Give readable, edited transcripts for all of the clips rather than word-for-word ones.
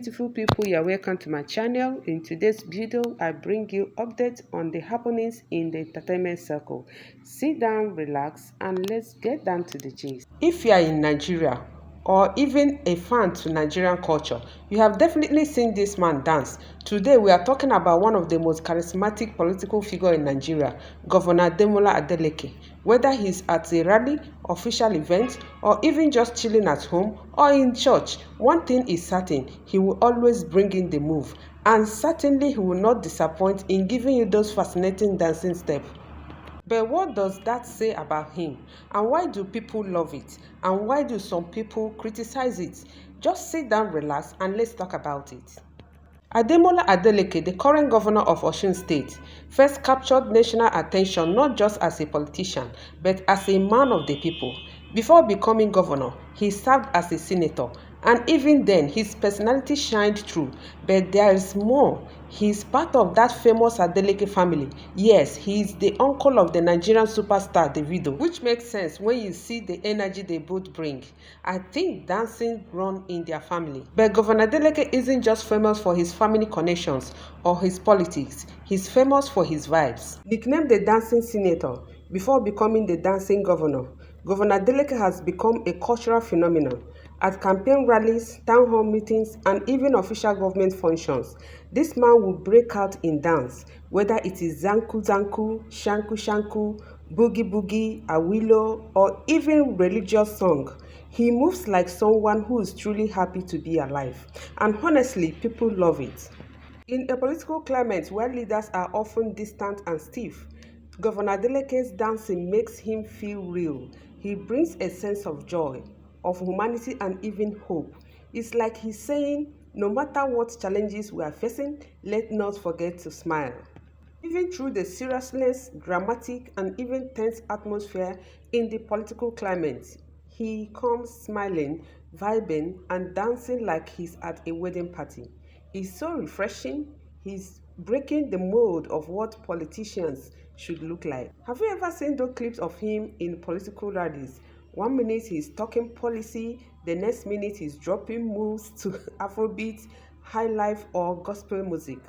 beautiful people, you're welcome to my channel. In today's video, I bring you updates on the happenings in the entertainment circle. Sit down, relax, and let's get down to the gist. If you are in Nigeria or even a fan to Nigerian culture, you have definitely seen this man dance. Today we are talking about one of the most charismatic political figures in Nigeria, Governor Ademola Adeleke. Whether he's at a rally, official event, or even just chilling at home or in church, one thing is certain: he will always bring in the move, and certainly he will not disappoint in giving you those fascinating dancing steps. But what does that say about him? And why do people love it? And why do some people criticize it? Just sit down, relax, and let's talk about it. Ademola Adeleke, the current governor of Osun State, first captured national attention not just as a politician, but as a man of the people. Before becoming governor, he served as a senator, and even then, his personality shined through. But there is more. He is part of that famous Adeleke family. Yes, he is the uncle of the Nigerian superstar Davido, which makes sense when you see the energy they both bring. I think dancing runs in their family. But Governor Adeleke isn't just famous for his family connections or his politics. He's famous for his vibes. Nicknamed the dancing senator before becoming the dancing governor, Governor Adeleke has become a cultural phenomenon. At campaign rallies, town hall meetings, and even official government functions, this man will break out in dance, whether it is zanku zanku, shanku shanku, boogie boogie, awilo, or even religious song. He moves like someone who is truly happy to be alive, and honestly, people love it. In a political climate where leaders are often distant and stiff, Governor Adeleke's dancing makes him feel real. He brings a sense of joy, of humanity, and even hope. It's like he's saying, no matter what challenges we are facing, let's not forget to smile. Even through the seriousness, dramatic, and even tense atmosphere in the political climate, he comes smiling, vibing, and dancing like he's at a wedding party. It's so refreshing. He's breaking the mold of what politicians should look like. Have you ever seen those clips of him in political rallies? 1 minute he's talking policy, the next minute he's dropping moves to Afrobeats, high life, or gospel music.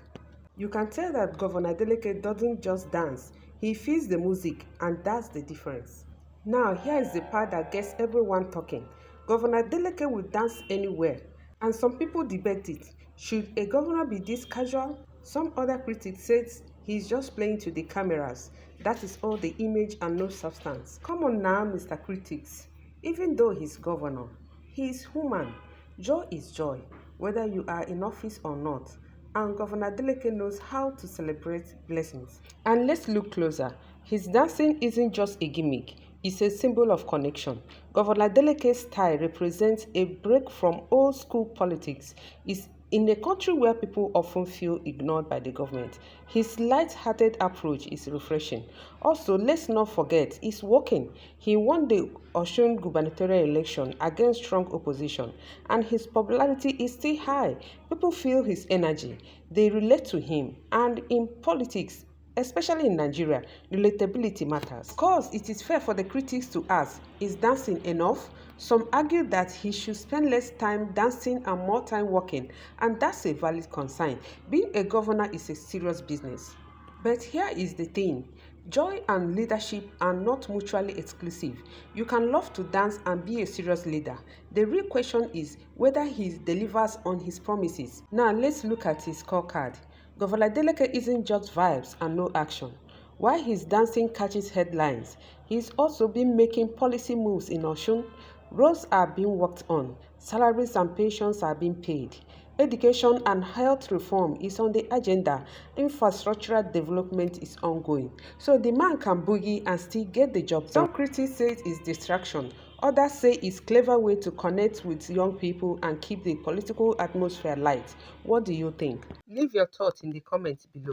You can tell that Governor Adeleke doesn't just dance, he feels the music, and that's the difference. Now, here is the part that gets everyone talking. Governor Adeleke will dance anywhere, and some people debate it. Should a governor be this casual? Some other critics said he's just playing to the cameras. That is all the image and no substance. Come on now, Mr. Critics. Even though he's governor, he is human. Joy is joy, whether you are in office or not. And Governor Adeleke knows how to celebrate blessings. And let's look closer. His dancing isn't just a gimmick, it's a symbol of connection. Governor Adeleke's style represents a break from old school politics. It's in a country where people often feel ignored by the government, his light-hearted approach is refreshing. Also, let's not forget, he's working. He won the Osun gubernatorial election against strong opposition, and his popularity is still high. People feel his energy. They relate to him, and in politics, especially in Nigeria, relatability matters. Of course, it is fair for the critics to ask, is dancing enough? Some argue that he should spend less time dancing and more time working, and that's a valid concern. Being a governor is a serious business. But here is the thing. Joy and leadership are not mutually exclusive. You can love to dance and be a serious leader. The real question is whether he delivers on his promises. Now let's look at his scorecard. Governor Adeleke isn't just vibes and no action. While his dancing catches headlines, he's also been making policy moves in Osun. Roads are being worked on, salaries and pensions are being paid. Education and health reform is on the agenda. Infrastructural development is ongoing. So the man can boogie and still get the job done. Some critics say it's distraction. Others say it's a clever way to connect with young people and keep the political atmosphere light. What do you think? Leave your thoughts in the comments below.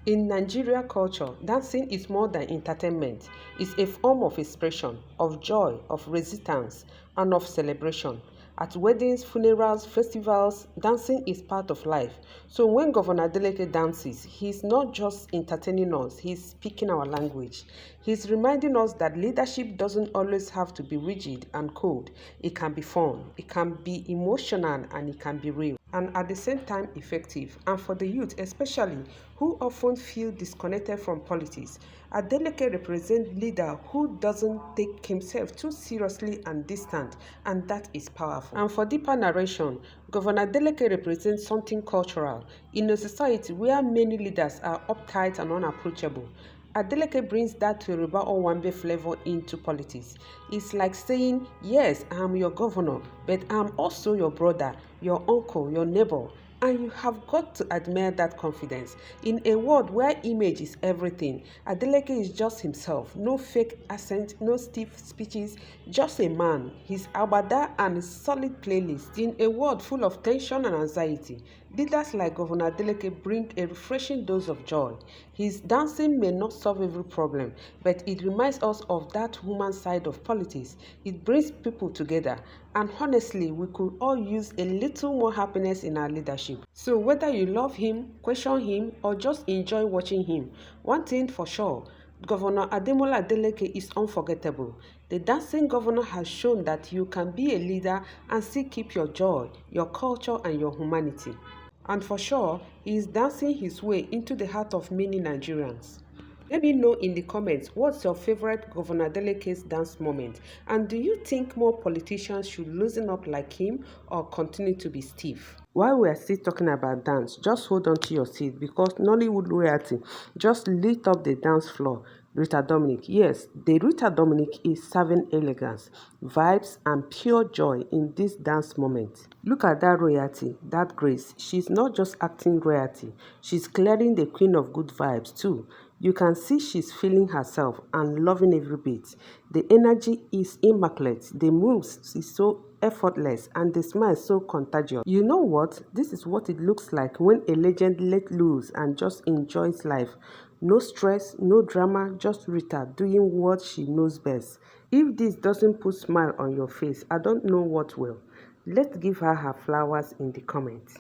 In Nigeria culture, dancing is more than entertainment. It's a form of expression, of joy, of resistance, and of celebration. At weddings, funerals, festivals, dancing is part of life. So when Governor Adeleke dances, he's not just entertaining us, he's speaking our language. He's reminding us that leadership doesn't always have to be rigid and cold. It can be fun, it can be emotional, and it can be real. and at the same time effective. And for the youth especially, who often feel disconnected from politics, Adeleke represents leader who doesn't take himself too seriously and distant, and that is powerful. And for deeper narration, Governor Adeleke represents something cultural in a society where many leaders are uptight and unapproachable. Adeleke brings that Yoruba or Wambe flavor into politics. It's like saying, yes, I'm your governor, but I'm also your brother, your uncle, your neighbor. And you have got to admire that confidence. In a world where image is everything, Adeleke is just himself. No fake accent, no stiff speeches, just a man, his abada and his solid playlist. In a world full of tension and anxiety, leaders like Governor Adeleke bring a refreshing dose of joy. His dancing may not solve every problem, but it reminds us of that human side of politics. It brings people together, and honestly, we could all use a little more happiness in our leadership. So whether you love him, question him, or just enjoy watching him, one thing for sure, Governor Ademola Adeleke is unforgettable. The dancing governor has shown that you can be a leader and still keep your joy, your culture, and your humanity. And for sure, he is dancing his way into the heart of many Nigerians. Let me know in the comments what's your favorite Governor Adeleke's dance moment, and do you think more politicians should loosen up like him or continue to be stiff? While we are still talking about dance, just hold on to your seat because Nollywood royalty just lit up the dance floor. Rita Dominic, yes, the Rita Dominic is serving elegance, vibes, and pure joy in this dance moment. Look at that royalty, that grace. She's not just acting royalty, she's clearing the queen of good vibes too. You can see she's feeling herself and loving every bit. The energy is immaculate, the moves is so effortless, and the smile is so contagious. You know what? This is what it looks like when a legend let loose and just enjoys life. No stress, no drama, just Rita doing what she knows best. If this doesn't put smile on your face, I don't know what will. Let's give her flowers in the comments.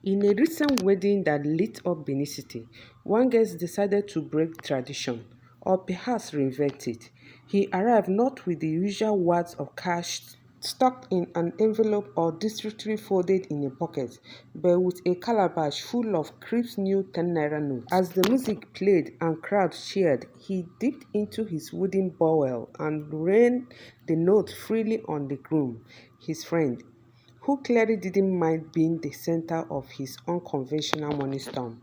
In a recent wedding that lit up Benin City, one guest decided to break tradition, or perhaps reinvent it. He arrived not with the usual wads of cash stuck in an envelope or discreetly folded in a pocket, but with a calabash full of crisp new 10 naira notes. As the music played and crowds cheered, he dipped into his wooden bowl and rained the note freely on the groom, his friend, who clearly didn't mind being the center of his unconventional money storm.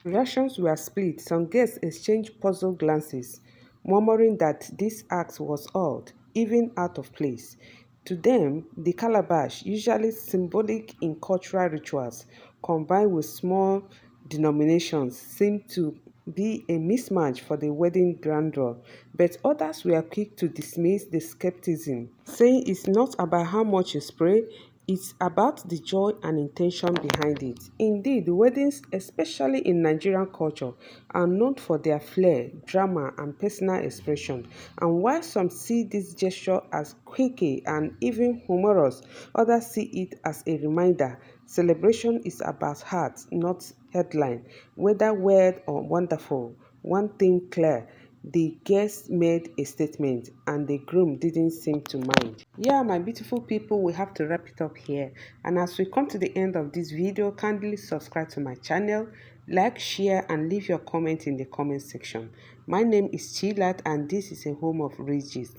Reactions were split. Some guests exchanged puzzled glances, murmuring that this act was odd, even out of place. To them, the calabash, usually symbolic in cultural rituals, combined with small denominations, seemed to be a mismatch for the wedding grandeur, but others were quick to dismiss the skepticism, saying it's not about how much you spray, it's about the joy and intention behind it. Indeed, weddings, especially in Nigerian culture, are known for their flair, drama, and personal expression. And while some see this gesture as quirky and even humorous, others see it as a reminder celebration is about heart, not headline. Whether weird or wonderful, one thing clear, the guest made a statement and the groom didn't seem to mind. Yeah, my beautiful people, we have to wrap it up here. And as we come to the end of this video, kindly subscribe to my channel, like, share, and leave your comment in the comment section. My name is Chilat and this is a home of rich gist.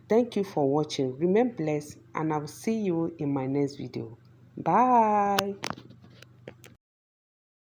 Thank you for watching. Remain blessed and I will see you in my next video. Bye.